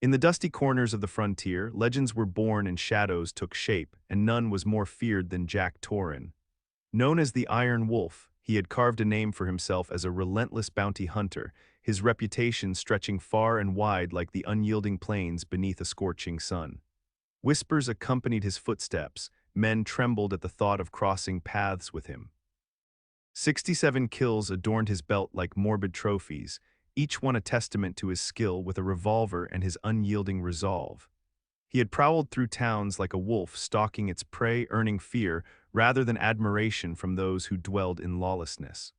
In the dusty corners of the frontier, legends were born and shadows took shape, and none was more feared than Jack Torrin. Known as the Iron Wolf, he had carved a name for himself as a relentless bounty hunter, his reputation stretching far and wide like the unyielding plains beneath a scorching sun. Whispers accompanied his footsteps, men trembled at the thought of crossing paths with him. 67 kills adorned his belt like morbid trophies, each one a testament to his skill with a revolver and his unyielding resolve. He had prowled through towns like a wolf stalking its prey, earning fear rather than admiration from those who dwelled in lawlessness.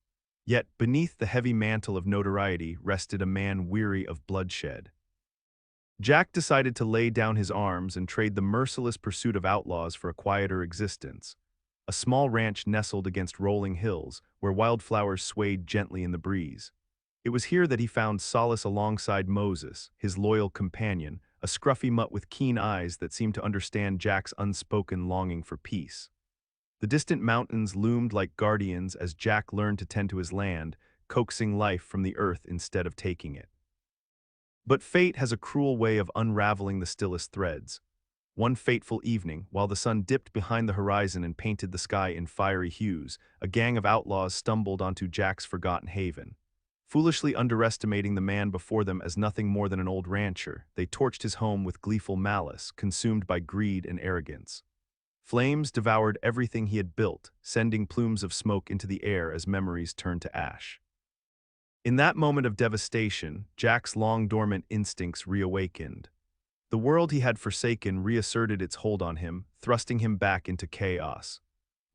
Yet beneath the heavy mantle of notoriety rested a man weary of bloodshed. Jack decided to lay down his arms and trade the merciless pursuit of outlaws for a quieter existence. A small ranch nestled against rolling hills, where wildflowers swayed gently in the breeze. It was here that he found solace alongside Moses, his loyal companion, a scruffy mutt with keen eyes that seemed to understand Jack's unspoken longing for peace. The distant mountains loomed like guardians as Jack learned to tend to his land, coaxing life from the earth instead of taking it. But fate has a cruel way of unraveling the stillest threads. One fateful evening, while the sun dipped behind the horizon and painted the sky in fiery hues, a gang of outlaws stumbled onto Jack's forgotten haven. Foolishly underestimating the man before them as nothing more than an old rancher, they torched his home with gleeful malice, consumed by greed and arrogance. Flames devoured everything he had built, sending plumes of smoke into the air as memories turned to ash. In that moment of devastation, Jack's long-dormant instincts reawakened. The world he had forsaken reasserted its hold on him, thrusting him back into chaos.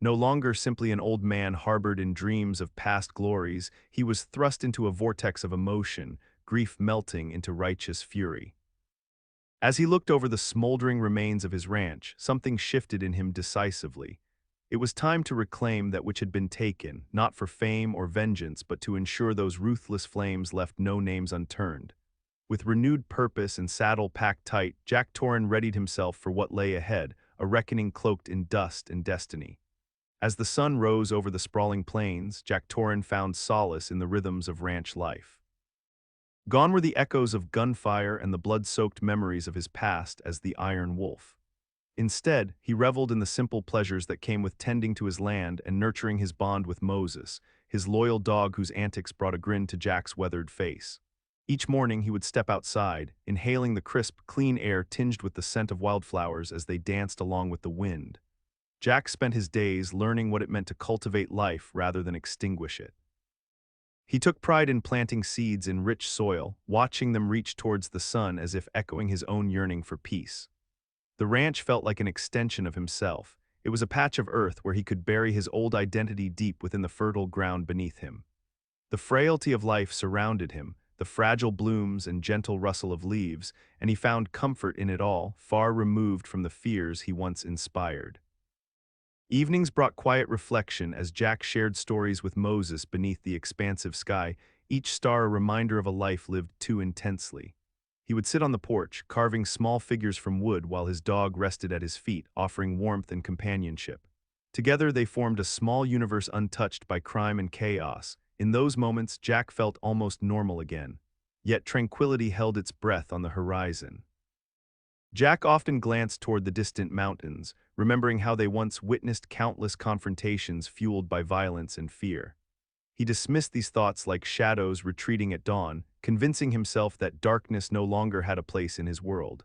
No longer simply an old man harbored in dreams of past glories, he was thrust into a vortex of emotion, grief melting into righteous fury. As he looked over the smoldering remains of his ranch, something shifted in him decisively. It was time to reclaim that which had been taken, not for fame or vengeance, but to ensure those ruthless flames left no names unturned. With renewed purpose and saddle packed tight, Jack Torrin readied himself for what lay ahead, a reckoning cloaked in dust and destiny. As the sun rose over the sprawling plains, Jack Torrin found solace in the rhythms of ranch life. Gone were the echoes of gunfire and the blood-soaked memories of his past as the Iron Wolf. Instead, he reveled in the simple pleasures that came with tending to his land and nurturing his bond with Moses, his loyal dog whose antics brought a grin to Jack's weathered face. Each morning he would step outside, inhaling the crisp, clean air tinged with the scent of wildflowers as they danced along with the wind. Jack spent his days learning what it meant to cultivate life rather than extinguish it. He took pride in planting seeds in rich soil, watching them reach towards the sun as if echoing his own yearning for peace. The ranch felt like an extension of himself. It was a patch of earth where he could bury his old identity deep within the fertile ground beneath him. The frailty of life surrounded him, the fragile blooms and gentle rustle of leaves, and he found comfort in it all, far removed from the fears he once inspired. Evenings brought quiet reflection as Jack shared stories with Moses beneath the expansive sky, each star a reminder of a life lived too intensely. He would sit on the porch, carving small figures from wood while his dog rested at his feet, offering warmth and companionship. Together they formed a small universe untouched by crime and chaos. In those moments, Jack felt almost normal again. Yet tranquility held its breath on the horizon. Jack often glanced toward the distant mountains, remembering how they once witnessed countless confrontations fueled by violence and fear. He dismissed these thoughts like shadows retreating at dawn, convincing himself that darkness no longer had a place in his world.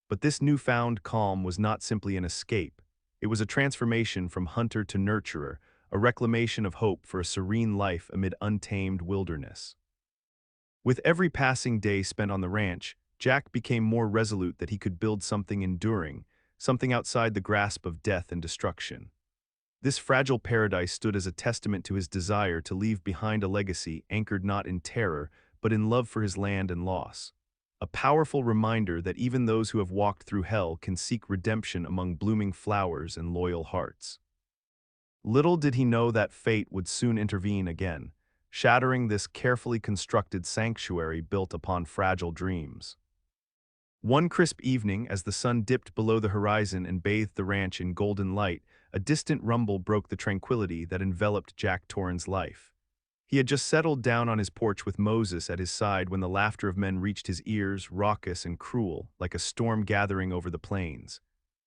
But this newfound calm was not simply an escape. It was a transformation from hunter to nurturer, a reclamation of hope for a serene life amid untamed wilderness. With every passing day spent on the ranch, Jack became more resolute that he could build something enduring, something outside the grasp of death and destruction. This fragile paradise stood as a testament to his desire to leave behind a legacy anchored not in terror, but in love for his land and loss. A powerful reminder that even those who have walked through hell can seek redemption among blooming flowers and loyal hearts. Little did he know that fate would soon intervene again, shattering this carefully constructed sanctuary built upon fragile dreams. One crisp evening, as the sun dipped below the horizon and bathed the ranch in golden light, a distant rumble broke the tranquility that enveloped Jack Torrin's life. He had just settled down on his porch with Moses at his side when the laughter of men reached his ears, raucous and cruel, like a storm gathering over the plains.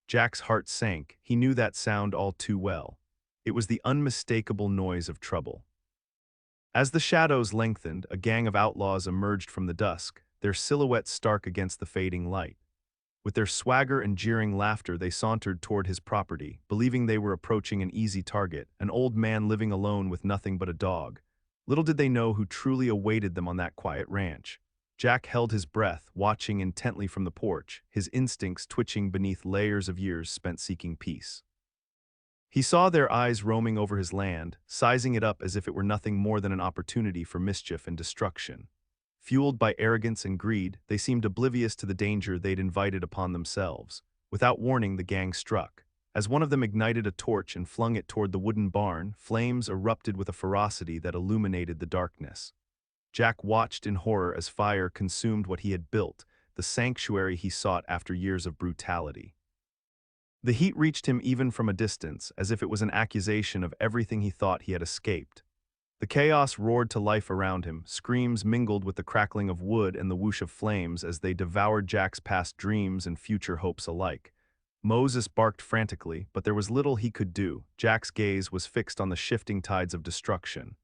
Jack's heart sank. He knew that sound all too well. It was the unmistakable noise of trouble. As the shadows lengthened, a gang of outlaws emerged from the dusk, their silhouettes stark against the fading light. With their swagger and jeering laughter, they sauntered toward his property, believing they were approaching an easy target, an old man living alone with nothing but a dog. Little did they know who truly awaited them on that quiet ranch. Jack held his breath, watching intently from the porch, his instincts twitching beneath layers of years spent seeking peace. He saw their eyes roaming over his land, sizing it up as if it were nothing more than an opportunity for mischief and destruction. Fueled by arrogance and greed, they seemed oblivious to the danger they'd invited upon themselves. Without warning, the gang struck. As one of them ignited a torch and flung it toward the wooden barn, flames erupted with a ferocity that illuminated the darkness. Jack watched in horror as fire consumed what he had built, the sanctuary he sought after years of brutality. The heat reached him even from a distance, as if it was an accusation of everything he thought he had escaped. The chaos roared to life around him, screams mingled with the crackling of wood and the whoosh of flames as they devoured Jack's past dreams and future hopes alike. Moses barked frantically, but there was little he could do. Jack's gaze was fixed on the shifting tides of destruction.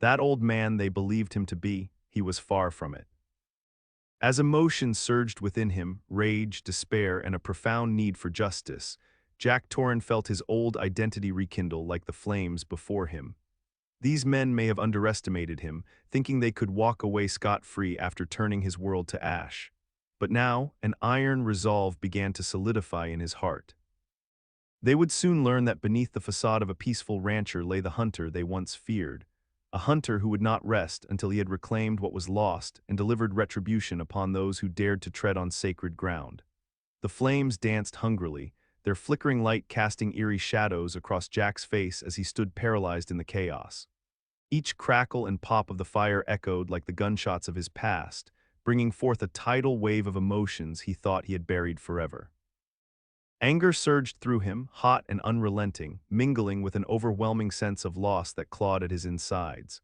That old man they believed him to be, he was far from it. As emotion surged within him, rage, despair, and a profound need for justice, Jack Torrin felt his old identity rekindle like the flames before him. These men may have underestimated him, thinking they could walk away scot-free after turning his world to ash. But now, an iron resolve began to solidify in his heart. They would soon learn that beneath the facade of a peaceful rancher lay the hunter they once feared, a hunter who would not rest until he had reclaimed what was lost and delivered retribution upon those who dared to tread on sacred ground. The flames danced hungrily, their flickering light casting eerie shadows across Jack's face as he stood paralyzed in the chaos. Each crackle and pop of the fire echoed like the gunshots of his past, bringing forth a tidal wave of emotions he thought he had buried forever. Anger surged through him, hot and unrelenting, mingling with an overwhelming sense of loss that clawed at his insides.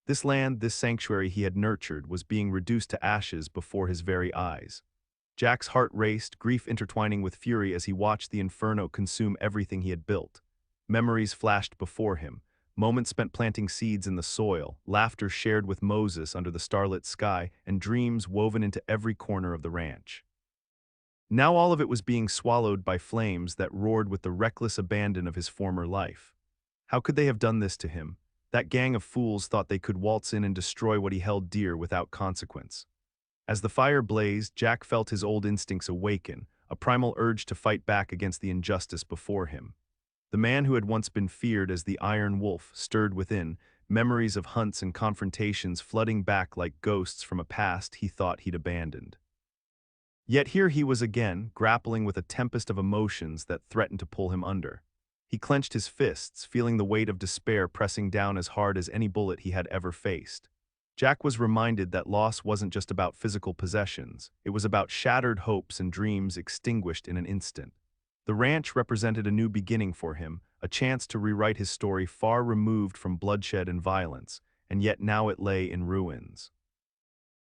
This land, this sanctuary he had nurtured, was being reduced to ashes before his very eyes. Jack's heart raced, grief intertwining with fury as he watched the inferno consume everything he had built. Memories flashed before him, moments spent planting seeds in the soil, laughter shared with Moses under the starlit sky, and dreams woven into every corner of the ranch. Now all of it was being swallowed by flames that roared with the reckless abandon of his former life. How could they have done this to him? That gang of fools thought they could waltz in and destroy what he held dear without consequence. As the fire blazed, Jack felt his old instincts awaken, a primal urge to fight back against the injustice before him. The man who had once been feared as the Iron Wolf stirred within, memories of hunts and confrontations flooding back like ghosts from a past he thought he'd abandoned. Yet here he was again, grappling with a tempest of emotions that threatened to pull him under. He clenched his fists, feeling the weight of despair pressing down as hard as any bullet he had ever faced. Jack was reminded that loss wasn't just about physical possessions, it was about shattered hopes and dreams extinguished in an instant. The ranch represented a new beginning for him, a chance to rewrite his story far removed from bloodshed and violence, and yet now it lay in ruins.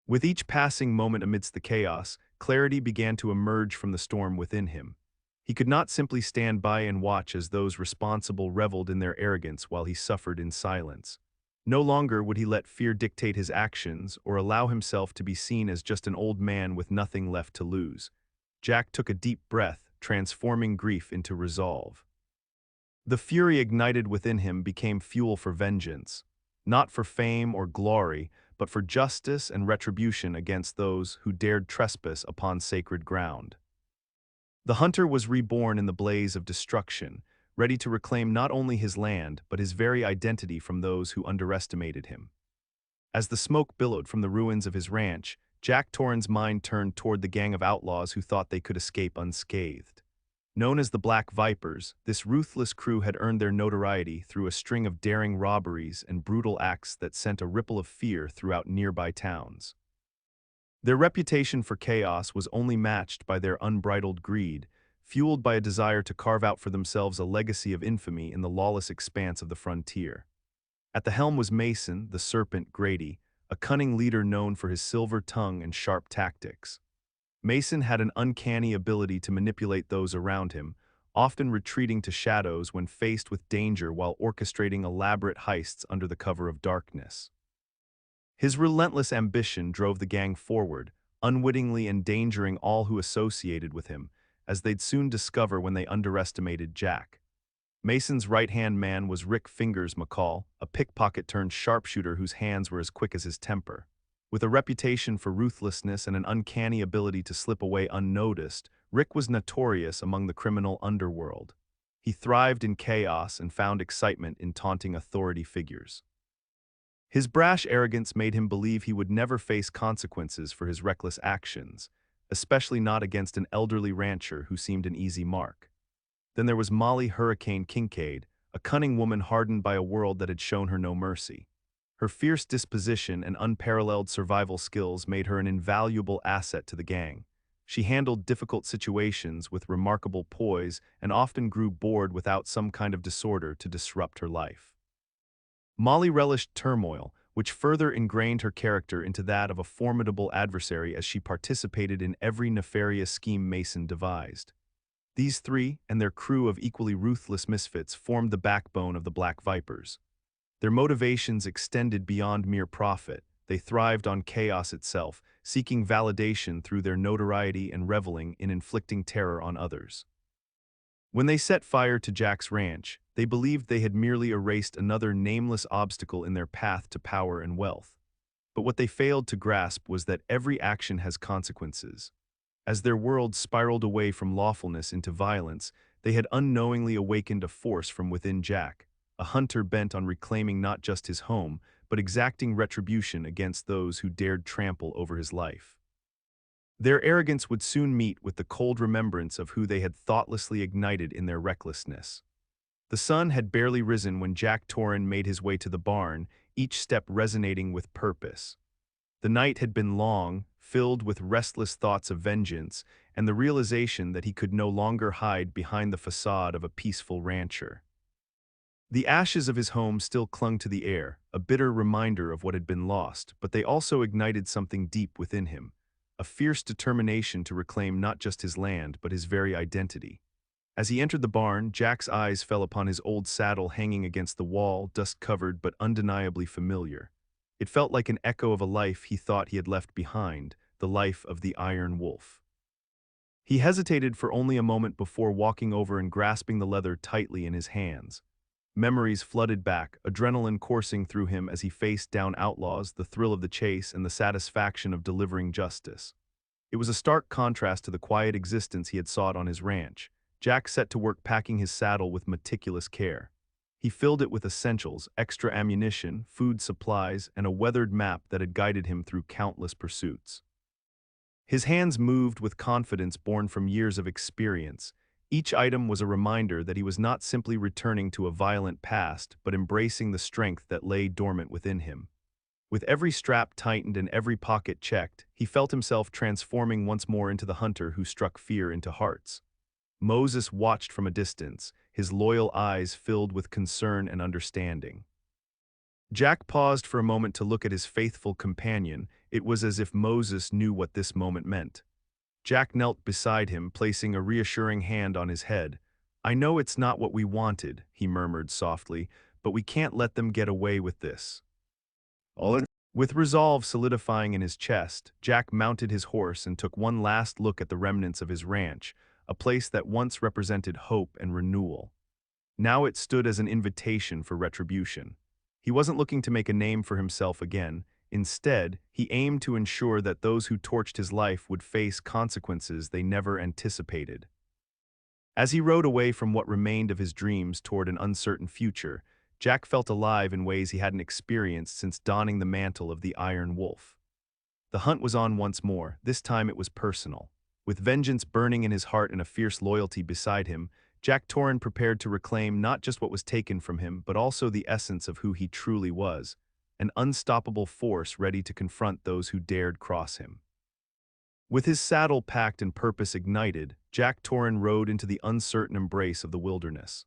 With each passing moment amidst the chaos, clarity began to emerge from the storm within him. He could not simply stand by and watch as those responsible reveled in their arrogance while he suffered in silence. No longer would he let fear dictate his actions or allow himself to be seen as just an old man with nothing left to lose. Jack took a deep breath, transforming grief into resolve. The fury ignited within him became fuel for vengeance, not for fame or glory, but for justice and retribution against those who dared trespass upon sacred ground. The hunter was reborn in the blaze of destruction, ready to reclaim not only his land but his very identity from those who underestimated him. As the smoke billowed from the ruins of his ranch, Jack Torrin's mind turned toward the gang of outlaws who thought they could escape unscathed. Known as the Black Vipers, this ruthless crew had earned their notoriety through a string of daring robberies and brutal acts that sent a ripple of fear throughout nearby towns. Their reputation for chaos was only matched by their unbridled greed, fueled by a desire to carve out for themselves a legacy of infamy in the lawless expanse of the frontier. At the helm was Mason, the serpent Grady, a cunning leader known for his silver tongue and sharp tactics. Mason had an uncanny ability to manipulate those around him, often retreating to shadows when faced with danger while orchestrating elaborate heists under the cover of darkness. His relentless ambition drove the gang forward, unwittingly endangering all who associated with him, as they'd soon discover when they underestimated Jack. Mason's right-hand man was Rick Fingers McCall, a pickpocket-turned-sharpshooter whose hands were as quick as his temper. With a reputation for ruthlessness and an uncanny ability to slip away unnoticed, Rick was notorious among the criminal underworld. He thrived in chaos and found excitement in taunting authority figures. His brash arrogance made him believe he would never face consequences for his reckless actions, especially not against an elderly rancher who seemed an easy mark. Then there was Molly Hurricane Kincaid, a cunning woman hardened by a world that had shown her no mercy. Her fierce disposition and unparalleled survival skills made her an invaluable asset to the gang. She handled difficult situations with remarkable poise and often grew bored without some kind of disorder to disrupt her life. Molly relished turmoil, which further ingrained her character into that of a formidable adversary as she participated in every nefarious scheme Mason devised. These three, and their crew of equally ruthless misfits, formed the backbone of the Black Vipers. Their motivations extended beyond mere profit. They thrived on chaos itself, seeking validation through their notoriety and reveling in inflicting terror on others. When they set fire to Jack's ranch, they believed they had merely erased another nameless obstacle in their path to power and wealth. But what they failed to grasp was that every action has consequences. As their world spiraled away from lawfulness into violence, they had unknowingly awakened a force from within Jack, a hunter bent on reclaiming not just his home, but exacting retribution against those who dared trample over his life. Their arrogance would soon meet with the cold remembrance of who they had thoughtlessly ignited in their recklessness. The sun had barely risen when Jack Torrin made his way to the barn, each step resonating with purpose. The night had been long, filled with restless thoughts of vengeance and the realization that he could no longer hide behind the facade of a peaceful rancher. The ashes of his home still clung to the air, a bitter reminder of what had been lost, but they also ignited something deep within him, a fierce determination to reclaim not just his land but his very identity. As he entered the barn, Jack's eyes fell upon his old saddle hanging against the wall, dust-covered but undeniably familiar. It felt like an echo of a life he thought he had left behind, the life of the Iron Wolf. He hesitated for only a moment before walking over and grasping the leather tightly in his hands. Memories flooded back, adrenaline coursing through him as he faced down outlaws, the thrill of the chase and the satisfaction of delivering justice. It was a stark contrast to the quiet existence he had sought on his ranch. Jack set to work packing his saddle with meticulous care. He filled it with essentials, extra ammunition, food supplies, and a weathered map that had guided him through countless pursuits. His hands moved with confidence born from years of experience. Each item was a reminder that he was not simply returning to a violent past, but embracing the strength that lay dormant within him. With every strap tightened and every pocket checked, he felt himself transforming once more into the hunter who struck fear into hearts. Moses watched from a distance, his loyal eyes filled with concern and understanding. Jack paused for a moment to look at his faithful companion. It was as if Moses knew what this moment meant. Jack knelt beside him, placing a reassuring hand on his head. "I know it's not what we wanted," he murmured softly, "but we can't let them get away with this." With resolve solidifying in his chest, Jack mounted his horse and took one last look at the remnants of his ranch, a place that once represented hope and renewal. Now it stood as an invitation for retribution. He wasn't looking to make a name for himself again. Instead, he aimed to ensure that those who torched his life would face consequences they never anticipated. As he rode away from what remained of his dreams toward an uncertain future, Jack felt alive in ways he hadn't experienced since donning the mantle of the Iron Wolf. The hunt was on once more. This time it was personal. With vengeance burning in his heart and a fierce loyalty beside him, Jack Torrin prepared to reclaim not just what was taken from him, but also the essence of who he truly was, an unstoppable force ready to confront those who dared cross him. With his saddle packed and purpose ignited, Jack Torrin rode into the uncertain embrace of the wilderness.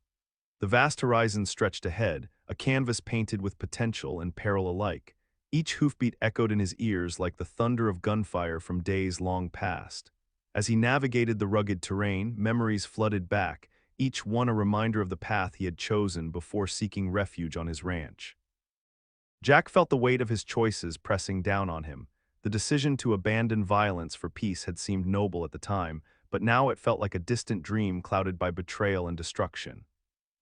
The vast horizon stretched ahead, a canvas painted with potential and peril alike. Each hoofbeat echoed in his ears like the thunder of gunfire from days long past. As he navigated the rugged terrain, memories flooded back, each one a reminder of the path he had chosen before seeking refuge on his ranch. Jack felt the weight of his choices pressing down on him. The decision to abandon violence for peace had seemed noble at the time, but now it felt like a distant dream clouded by betrayal and destruction.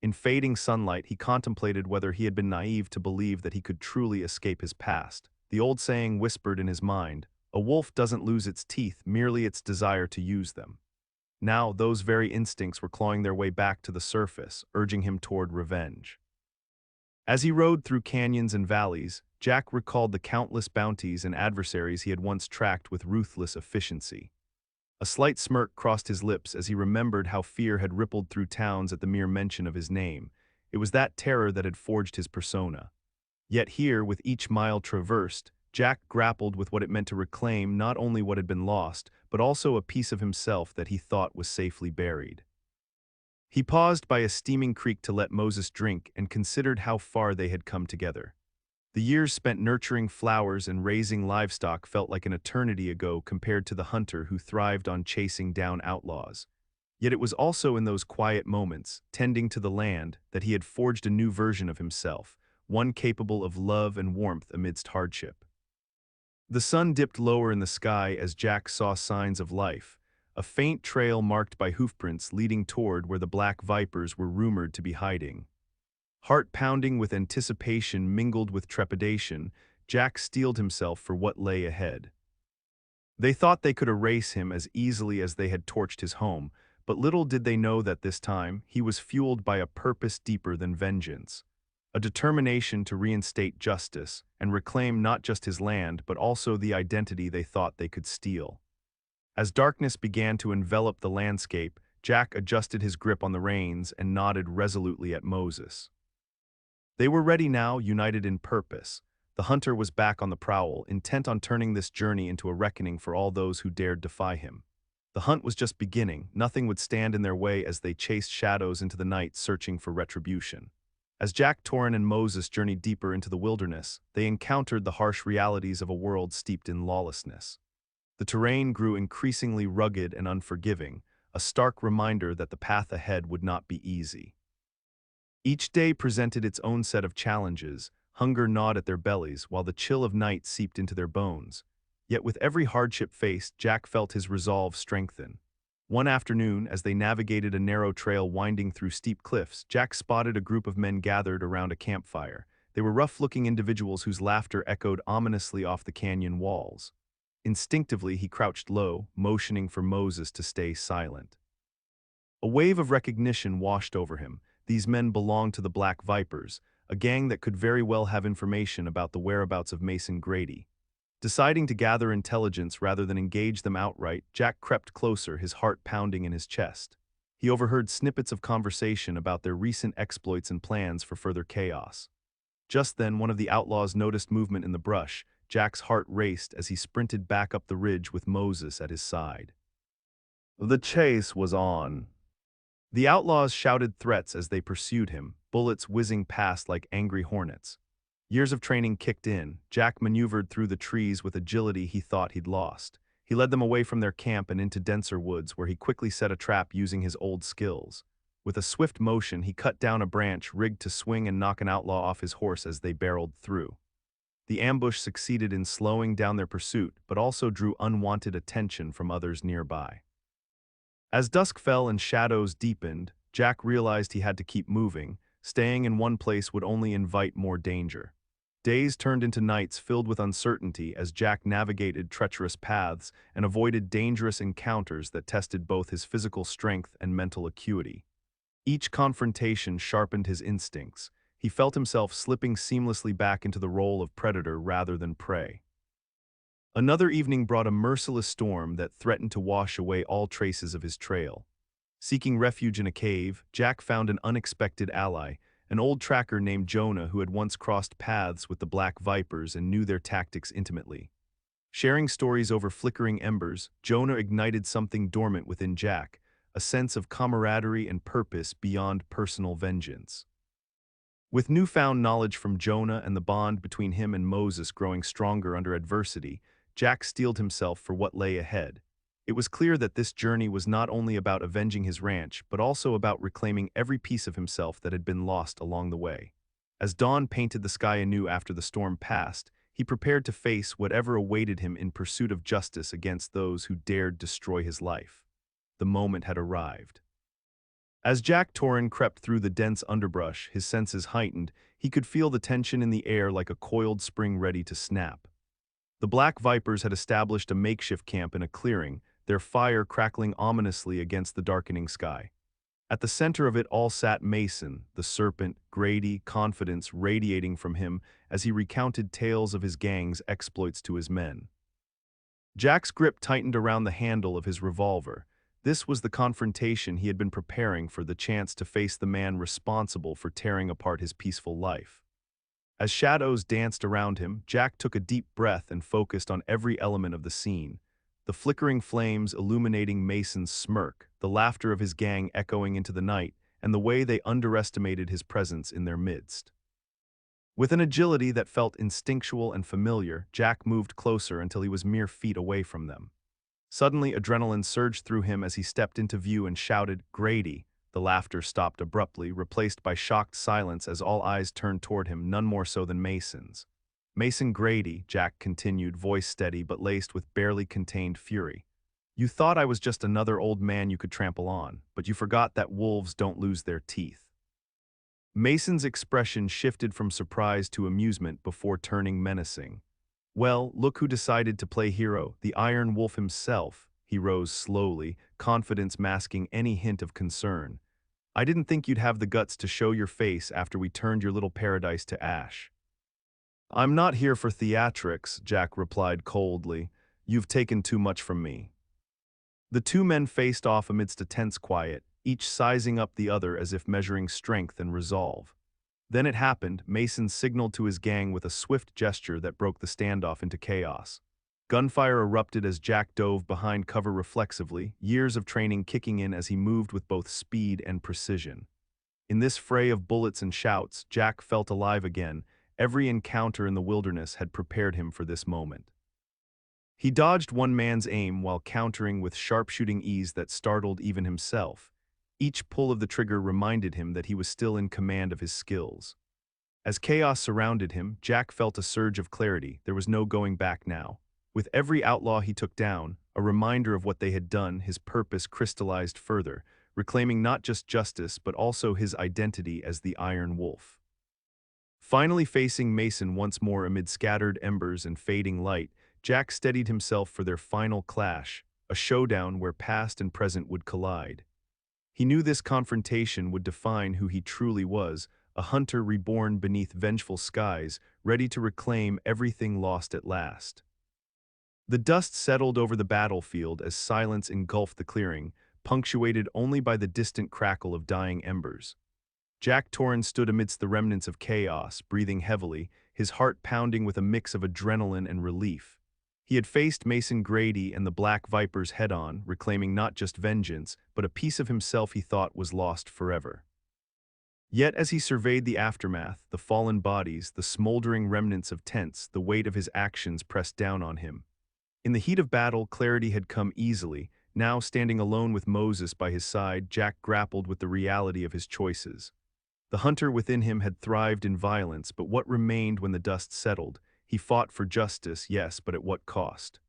In fading sunlight, he contemplated whether he had been naive to believe that he could truly escape his past. The old saying whispered in his mind, "A wolf doesn't lose its teeth, merely its desire to use them." Now, those very instincts were clawing their way back to the surface, urging him toward revenge. As he rode through canyons and valleys, Jack recalled the countless bounties and adversaries he had once tracked with ruthless efficiency. A slight smirk crossed his lips as he remembered how fear had rippled through towns at the mere mention of his name. It was that terror that had forged his persona. Yet here, with each mile traversed, Jack grappled with what it meant to reclaim not only what had been lost, but also a piece of himself that he thought was safely buried. He paused by a steaming creek to let Moses drink and considered how far they had come together. The years spent nurturing flowers and raising livestock felt like an eternity ago compared to the hunter who thrived on chasing down outlaws. Yet it was also in those quiet moments, tending to the land, that he had forged a new version of himself, one capable of love and warmth amidst hardship. The sun dipped lower in the sky as Jack saw signs of life, a faint trail marked by hoofprints leading toward where the black vipers were rumored to be hiding. Heart pounding with anticipation mingled with trepidation, Jack steeled himself for what lay ahead. They thought they could erase him as easily as they had torched his home, but little did they know that this time he was fueled by a purpose deeper than vengeance, a determination to reinstate justice and reclaim not just his land but also the identity they thought they could steal. As darkness began to envelop the landscape, Jack adjusted his grip on the reins and nodded resolutely at Moses. They were ready now, united in purpose. The hunter was back on the prowl, intent on turning this journey into a reckoning for all those who dared defy him. The hunt was just beginning, nothing would stand in their way as they chased shadows into the night searching for retribution. As Jack, Torrin, and Moses journeyed deeper into the wilderness, they encountered the harsh realities of a world steeped in lawlessness. The terrain grew increasingly rugged and unforgiving, a stark reminder that the path ahead would not be easy. Each day presented its own set of challenges. Hunger gnawed at their bellies, while the chill of night seeped into their bones. Yet with every hardship faced, Jack felt his resolve strengthen. One afternoon, as they navigated a narrow trail winding through steep cliffs, Jack spotted a group of men gathered around a campfire. They were rough-looking individuals whose laughter echoed ominously off the canyon walls. Instinctively, he crouched low, motioning for Moses to stay silent. A wave of recognition washed over him. These men belonged to the Black Vipers, a gang that could very well have information about the whereabouts of Mason Grady. Deciding to gather intelligence rather than engage them outright, Jack crept closer, his heart pounding in his chest. He overheard snippets of conversation about their recent exploits and plans for further chaos. Just then, one of the outlaws noticed movement in the brush. Jack's heart raced as he sprinted back up the ridge with Moses at his side. The chase was on. The outlaws shouted threats as they pursued him, bullets whizzing past like angry hornets. Years of training kicked in. Jack maneuvered through the trees with agility he thought he'd lost. He led them away from their camp and into denser woods, where he quickly set a trap using his old skills. With a swift motion, he cut down a branch rigged to swing and knock an outlaw off his horse as they barreled through. The ambush succeeded in slowing down their pursuit, but also drew unwanted attention from others nearby. As dusk fell and shadows deepened, Jack realized he had to keep moving. Staying in one place would only invite more danger. Days turned into nights filled with uncertainty as Jack navigated treacherous paths and avoided dangerous encounters that tested both his physical strength and mental acuity. Each confrontation sharpened his instincts. He felt himself slipping seamlessly back into the role of predator rather than prey. Another evening brought a merciless storm that threatened to wash away all traces of his trail. Seeking refuge in a cave, Jack found an unexpected ally, an old tracker named Jonah who had once crossed paths with the Black Vipers and knew their tactics intimately. Sharing stories over flickering embers, Jonah ignited something dormant within Jack, a sense of camaraderie and purpose beyond personal vengeance. With newfound knowledge from Jonah and the bond between him and Moses growing stronger under adversity, Jack steeled himself for what lay ahead. It was clear that this journey was not only about avenging his ranch, but also about reclaiming every piece of himself that had been lost along the way. As dawn painted the sky anew after the storm passed, he prepared to face whatever awaited him in pursuit of justice against those who dared destroy his life. The moment had arrived. As Jack Torrin crept through the dense underbrush, his senses heightened, he could feel the tension in the air like a coiled spring ready to snap. The Black Vipers had established a makeshift camp in a clearing, their fire crackling ominously against the darkening sky. At the center of it all sat Mason, the serpent, Grady, confidence radiating from him as he recounted tales of his gang's exploits to his men. Jack's grip tightened around the handle of his revolver. This was the confrontation he had been preparing for, the chance to face the man responsible for tearing apart his peaceful life. As shadows danced around him, Jack took a deep breath and focused on every element of the scene. The flickering flames illuminating Mason's smirk, the laughter of his gang echoing into the night, and the way they underestimated his presence in their midst. With an agility that felt instinctual and familiar, Jack moved closer until he was mere feet away from them. Suddenly, adrenaline surged through him as he stepped into view and shouted, "Grady!" The laughter stopped abruptly, replaced by shocked silence as all eyes turned toward him, none more so than Mason's. "Mason Grady," Jack continued, voice steady but laced with barely contained fury. "You thought I was just another old man you could trample on, but you forgot that wolves don't lose their teeth." Mason's expression shifted from surprise to amusement before turning menacing. "Well, look who decided to play hero, the Iron Wolf himself." He rose slowly, confidence masking any hint of concern. "I didn't think you'd have the guts to show your face after we turned your little paradise to ash." "I'm not here for theatrics," Jack replied coldly. "You've taken too much from me." The two men faced off amidst a tense quiet, each sizing up the other as if measuring strength and resolve. Then it happened. Mason signaled to his gang with a swift gesture that broke the standoff into chaos. Gunfire erupted as Jack dove behind cover reflexively, years of training kicking in as he moved with both speed and precision. In this fray of bullets and shouts, Jack felt alive again. Every encounter in the wilderness had prepared him for this moment. He dodged one man's aim while countering with sharpshooting ease that startled even himself. Each pull of the trigger reminded him that he was still in command of his skills. As chaos surrounded him, Jack felt a surge of clarity. There was no going back now. With every outlaw he took down, a reminder of what they had done, his purpose crystallized further, reclaiming not just justice but also his identity as the Iron Wolf. Finally facing Mason once more amid scattered embers and fading light, Jack steadied himself for their final clash, a showdown where past and present would collide. He knew this confrontation would define who he truly was, a hunter reborn beneath vengeful skies, ready to reclaim everything lost at last. The dust settled over the battlefield as silence engulfed the clearing, punctuated only by the distant crackle of dying embers. Jack Torrin stood amidst the remnants of chaos, breathing heavily, his heart pounding with a mix of adrenaline and relief. He had faced Mason Grady and the Black Vipers head-on, reclaiming not just vengeance, but a piece of himself he thought was lost forever. Yet as he surveyed the aftermath, the fallen bodies, the smoldering remnants of tents, the weight of his actions pressed down on him. In the heat of battle, clarity had come easily. Now, standing alone with Moses by his side, Jack grappled with the reality of his choices. The hunter within him had thrived in violence, but what remained when the dust settled? He fought for justice, yes, but at what cost?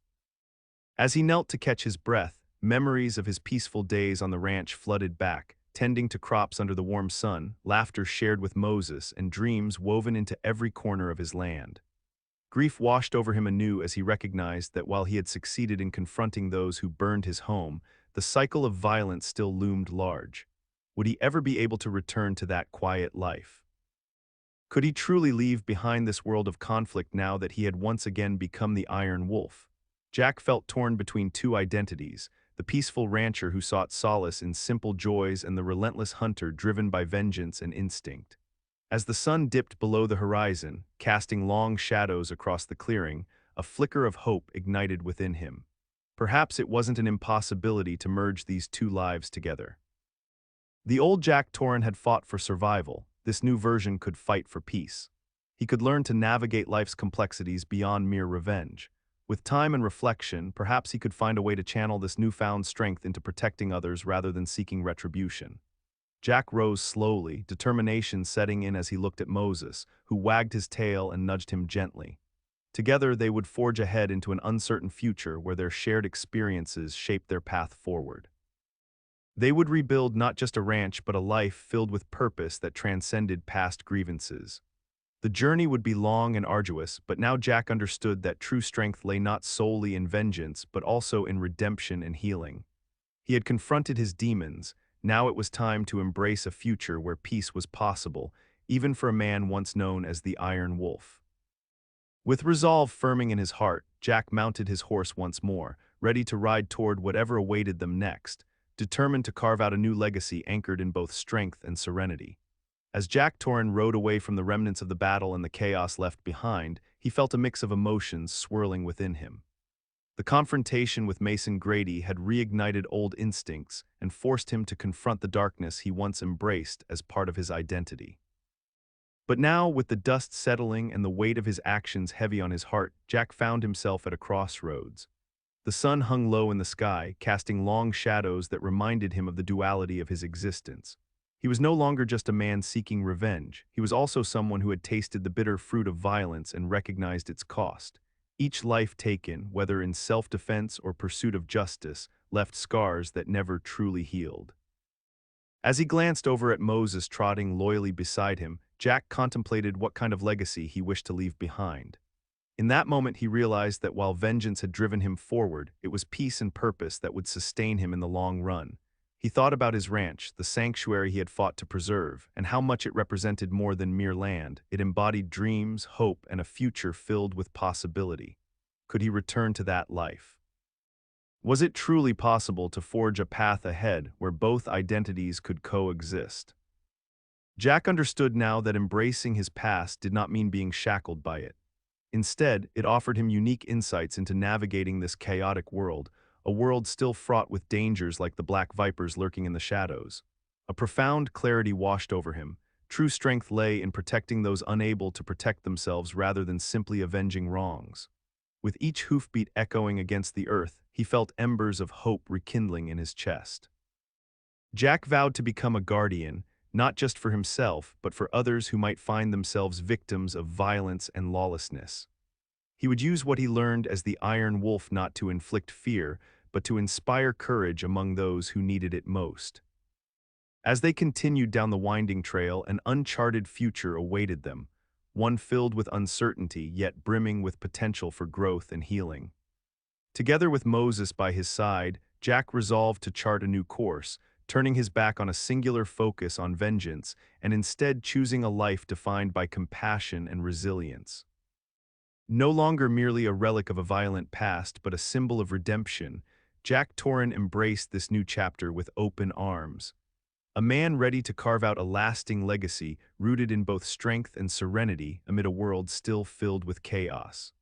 As he knelt to catch his breath, memories of his peaceful days on the ranch flooded back, tending to crops under the warm sun, laughter shared with Moses, and dreams woven into every corner of his land. Grief washed over him anew as he recognized that while he had succeeded in confronting those who burned his home, the cycle of violence still loomed large. Would he ever be able to return to that quiet life? Could he truly leave behind this world of conflict now that he had once again become the Iron Wolf? Jack felt torn between two identities, the peaceful rancher who sought solace in simple joys and the relentless hunter driven by vengeance and instinct. As the sun dipped below the horizon, casting long shadows across the clearing, a flicker of hope ignited within him. Perhaps it wasn't an impossibility to merge these two lives together. The old Jack Torrin had fought for survival. This new version could fight for peace. He could learn to navigate life's complexities beyond mere revenge. With time and reflection, perhaps he could find a way to channel this newfound strength into protecting others rather than seeking retribution. Jack rose slowly, determination setting in as he looked at Moses, who wagged his tail and nudged him gently. Together they would forge ahead into an uncertain future where their shared experiences shaped their path forward. They would rebuild not just a ranch but a life filled with purpose that transcended past grievances. The journey would be long and arduous, but now Jack understood that true strength lay not solely in vengeance but also in redemption and healing. He had confronted his demons. Now it was time to embrace a future where peace was possible, even for a man once known as the Iron Wolf. With resolve firming in his heart, Jack mounted his horse once more, ready to ride toward whatever awaited them next, determined to carve out a new legacy anchored in both strength and serenity. As Jack Torrin rode away from the remnants of the battle and the chaos left behind, he felt a mix of emotions swirling within him. The confrontation with Mason Grady had reignited old instincts and forced him to confront the darkness he once embraced as part of his identity. But now, with the dust settling and the weight of his actions heavy on his heart, Jack found himself at a crossroads. The sun hung low in the sky, casting long shadows that reminded him of the duality of his existence. He was no longer just a man seeking revenge. He was also someone who had tasted the bitter fruit of violence and recognized its cost. Each life taken, whether in self-defense or pursuit of justice, left scars that never truly healed. As he glanced over at Moses trotting loyally beside him, Jack contemplated what kind of legacy he wished to leave behind. In that moment he realized that while vengeance had driven him forward, it was peace and purpose that would sustain him in the long run. He thought about his ranch, the sanctuary he had fought to preserve, and how much it represented more than mere land. It embodied dreams, hope, and a future filled with possibility. Could he return to that life? Was it truly possible to forge a path ahead where both identities could coexist? Jack understood now that embracing his past did not mean being shackled by it. Instead, it offered him unique insights into navigating this chaotic world, a world still fraught with dangers like the black vipers lurking in the shadows. A profound clarity washed over him. True strength lay in protecting those unable to protect themselves rather than simply avenging wrongs. With each hoofbeat echoing against the earth, he felt embers of hope rekindling in his chest. Jack vowed to become a guardian, not just for himself, but for others who might find themselves victims of violence and lawlessness. He would use what he learned as the Iron Wolf not to inflict fear, but to inspire courage among those who needed it most. As they continued down the winding trail, an uncharted future awaited them, one filled with uncertainty yet brimming with potential for growth and healing. Together with Moses by his side, Jack resolved to chart a new course, turning his back on a singular focus on vengeance and instead choosing a life defined by compassion and resilience. No longer merely a relic of a violent past, but a symbol of redemption, Jack Torrin embraced this new chapter with open arms. A man ready to carve out a lasting legacy rooted in both strength and serenity amid a world still filled with chaos.